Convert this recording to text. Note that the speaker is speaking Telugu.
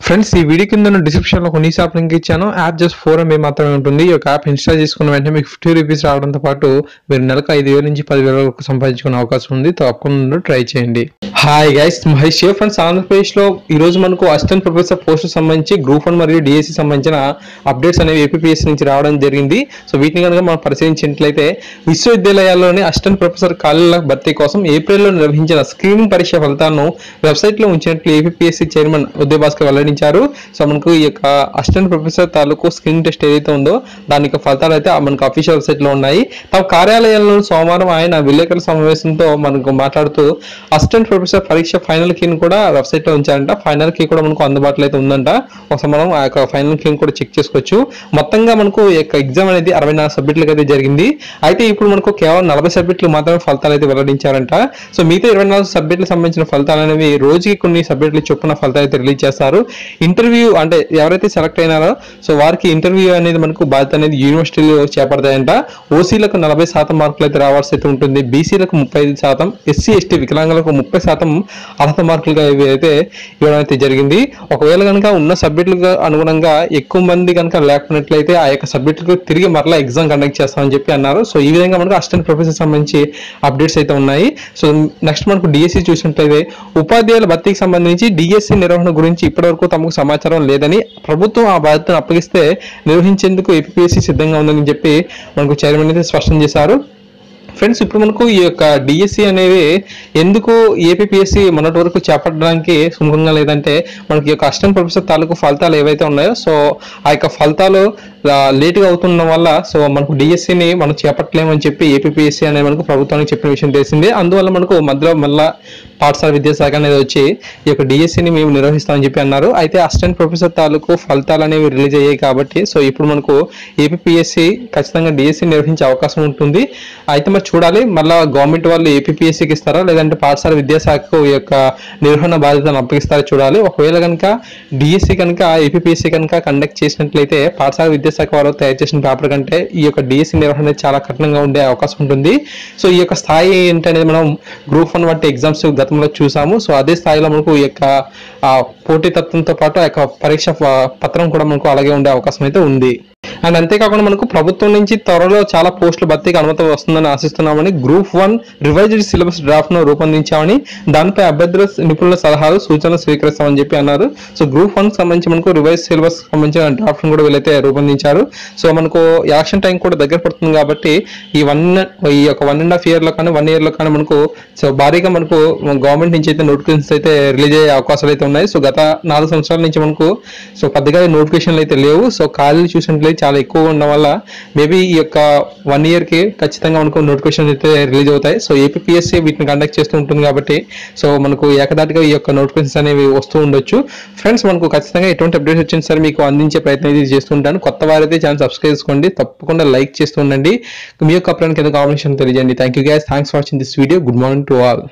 ఫ్రెండ్స్ ఈ వీడియో కింద డిస్క్రిప్షన్ లో కొన్ని యాప్ లింక్ ఇచ్చాను. యాప్ జస్ట్ 4 MB మాత్రమే ఉంటుంది. ఈ యొక్క యాప్ ఇన్స్టాల్ చేసుకున్న వెంటనే మీకు 50 రూపీస్ రావడంతో పాటు మీరు నెలకు 5,000 నుంచి 10,000 వరకు సంపాదించుకునే అవకాశం ఉంది. తప్పకుండా ట్రై చేయండి. Hi guys, Mahesh friends. Andhra Pradesh లో ఈ రోజు మనకు అసిస్టెంట్ ప్రొఫెసర్ పోస్ట్ సంబంధించి గ్రూప్ 1 మరియు డిఎస్సి సంబంధించిన అప్డేట్స్ అనేవి ఏపీపీఎస్ నుంచి రావడం జరిగింది. సో వీటిని కనుక మనం పరిశీలించినట్లయితే విశ్వవిద్యాలయాల్లోని అసిస్టెంట్ ప్రొఫెసర్ ఖాళీల భర్తీ కోసం ఏప్రిల్లో నిర్వహించిన స్క్రీనింగ్ పరీక్ష ఫలితాలను వెబ్సైట్ లో ఉంచినట్లు ఏపీపీఎస్సీ చైర్మన్ ఉదయ్ భాస్కర్ వెల్లడించారు. సో మనకు ఈ యొక్క అసిస్టెంట్ ప్రొఫెసర్ తాలూకు స్క్రీనింగ్ టెస్ట్ ఏదైతే ఉందో దాని యొక్క ఫలితాలు అయితే మనకు అఫీషియల్ వెబ్సైట్ లో ఉన్నాయి. తమ కార్యాలయంలో సోమవారం ఆయన విలేకరుల సమావేశంతో మనకు మాట్లాడుతూ అసిస్టెంట్ ప్రొఫెసర్ పరీక్ష ఫైనల్ కీని కూడా వెబ్సైట్ లో ఉంచారంట. ఫైనల్ కీ కూడా మనకు అందుబాటులో అయితే ఉందంట. ఒకసారి మనం ఆ యొక్క ఫైనల్ కీని కూడా చెక్ చేసుకోవచ్చు. మొత్తంగా మనకు ఈ యొక్క ఎగ్జామ్ అనేది 64 సబ్జెక్టులకు అయితే జరిగింది. అయితే ఇప్పుడు మనకు కేవలం 40 సబ్జెక్టులు మాత్రమే ఫలితాలు అయితే వెల్లడించారంట. సో మిగతా 24 సబ్జెక్టులకు సంబంధించిన ఫలితాలు అనేవి రోజుకి కొన్ని సబ్జెక్టులు చొప్పున ఫలితాలు అయితే రిలీజ్ చేస్తారు. ఇంటర్వ్యూ అంటే ఎవరైతే సెలెక్ట్ అయినారో సో వారికి ఇంటర్వ్యూ అనేది మనకు బాధ్యత అనేది యూనివర్సిటీలో చేపడతాయంట. ఓసీలకు 40% మార్కులు అయితే రావాల్సి అయితే ఉంటుంది. బీసీలకు 35%, ఎస్సీ ఎస్టీ వికలాంగులకు 30% అర్హత మార్కులుగా అయితే ఇవ్వడం అయితే జరిగింది. ఒకవేళ కనుక ఉన్న సబ్జెక్టులకు అనుగుణంగా ఎక్కువ మంది కనుక లేకున్నట్లయితే ఆ యొక్క సబ్జెక్టులకు తిరిగి మరలా ఎగ్జామ్ కండక్ట్ చేస్తామని చెప్పి అన్నారు. సో ఈ విధంగా మనకు అసిస్టెంట్ ప్రొఫెసర్ సంబంధించి అప్డేట్స్ అయితే ఉన్నాయి. సో నెక్స్ట్ మనకు డిఎస్సి చూసినట్లయితే ఉపాధ్యాయుల భర్తీకి సంబంధించి డిఎస్సి నిర్వహణ గురించి ఇప్పటివరకు తమకు సమాచారం లేదని, ప్రభుత్వం ఆ బాధ్యతను అప్పగిస్తే నిర్వహించేందుకు ఏపీపీఎస్సీ సిద్ధంగా ఉందని చెప్పి మనకు చైర్మన్ అయితే స్పష్టం చేశారు. ఫ్రెండ్స్, ఇప్పుడు మనకు ఈ యొక్క డిఎస్సి అనేది ఎందుకు ఏపీపీఎస్సీ మొన్నటి వరకు చేపట్టడానికి సుముఖంగా లేదంటే మనకి ఈ యొక్క అసిస్టెంట్ ప్రొఫెసర్ తాలూకు ఫలితాలు ఏవైతే ఉన్నాయో సో ఆ యొక్క ఫలితాలు లేటుగా అవుతున్న వల్ల సో మనకు డిఎస్సిని మనం చేపట్టలేమని చెప్పి ఏపీపీఎస్సీ అనేది మనకు ప్రభుత్వానికి చెప్పిన విషయం తెలిసిందే. అందువల్ల మనకు మధ్యలో మళ్ళా పాఠశాల విద్యాశాఖ అనేది వచ్చి ఈ యొక్క డిఎస్సిని మేము నిర్వహిస్తామని చెప్పి అన్నారు. అయితే అసిస్టెంట్ ప్రొఫెసర్ తాలూకు ఫలితాలు అనేవి రిలీజ్ అయ్యాయి కాబట్టి సో ఇప్పుడు మనకు ఏపీపీఎస్సీ ఖచ్చితంగా డిఎస్సి నిర్వహించే అవకాశం ఉంటుంది. అయితే మరి చూడాలి, మళ్ళీ గవర్నమెంట్ వాళ్ళు ఏపీపీఎస్సీకి ఇస్తారా లేదంటే పాఠశాల విద్యాశాఖకు ఈ యొక్క నిర్వహణ బాధ్యతను అప్పగిస్తారా చూడాలి. ఒకవేళ కనుక డిఎస్సి కనుక ఏపీపీఎస్సీ కనుక కండక్ట్ చేసినట్లయితే పాఠశాల విద్యాశాఖ వాళ్ళు తయారు చేసిన పేపర్ కంటే ఈ యొక్క డిఎస్సి నిర్వహణ చాలా కఠినంగా ఉండే అవకాశం ఉంటుంది. సో ఈ యొక్క స్థాయి ఏంటనేది మనం గ్రూప్ 1 వంటి ఎగ్జామ్స్ గతంలో చూసాము. సో అదే స్థాయిలో మనకు ఈ యొక్క పోటీతత్వంతో పాటు ఆ యొక్క పరీక్ష పత్రం కూడా మనకు అలాగే ఉండే అవకాశం అయితే ఉంది. అండ్ అంతేకాకుండా మనకు ప్రభుత్వం నుంచి త్వరలో చాలా పోస్టుల భర్తీకి అనుమతి వస్తుందని ఆశిస్తున్నామని, గ్రూప్ 1 రివైజ్డ్ సిలబస్ డ్రాఫ్ట్ ను రూపొందించామని, దానిపై అభ్యర్థుల నిపుణుల సలహాలు సూచనలు స్వీకరిస్తామని చెప్పి అన్నారు. సో గ్రూప్ 1 సంబంధించి మనకు రివైజ్ సిలబస్ సంబంధించిన డ్రాఫ్ట్ ను కూడా వీళ్ళైతే రూపొందించారు. సో మనకు ఎలక్షన్ టైం కూడా దగ్గర పడుతుంది కాబట్టి ఈ యొక్క 1.5 year లో కానీ 1 year లో కానీ మనకు సో భారీగా మనకు గవర్నమెంట్ నుంచి అయితే నోటిఫికేషన్స్ అయితే రిలీజ్ అయ్యే అవకాశాలు అయితే ఉన్నాయి. సో గత 4 సంవత్సరాల నుంచి మనకు సో పెద్దగా నోటిఫికేషన్లు అయితే లేవు. సో ఖాళీలు చూసినట్లయితే చాలా ఎక్కువ ఉండడం వల్ల మేబీ ఈ యొక్క 1 year కి ఖచ్చితంగా మనకు నోటిఫికేషన్ అయితే రిలీజ్ అవుతాయి. సో ఏపీపీఎస్సీ వీటిని కండక్ట్ చేస్తూ ఉంటుంది కాబట్టి సో మనకు ఏకదాటిగా ఈ యొక్క నోటిఫికేషన్స్ అనేవి వస్తూ ఉండొచ్చు. ఫ్రెండ్స్, మనకు ఖచ్చితంగా ఎటువంటి అప్డేట్స్ వచ్చినా సరే మీకు అందించే ప్రయత్నం అయితే చేస్తుంటాను. కొత్త వారైతే ఛానల్ సబ్స్క్రైబ్ చేసుకోండి, తప్పకుండా లైక్ చేస్తూ ఉండండి. మీ యొక్క అభిప్రాయానికి కింద కామెంట్ తెలియజేయండి. Thank you guys, thanks for watching this video. Good morning to all.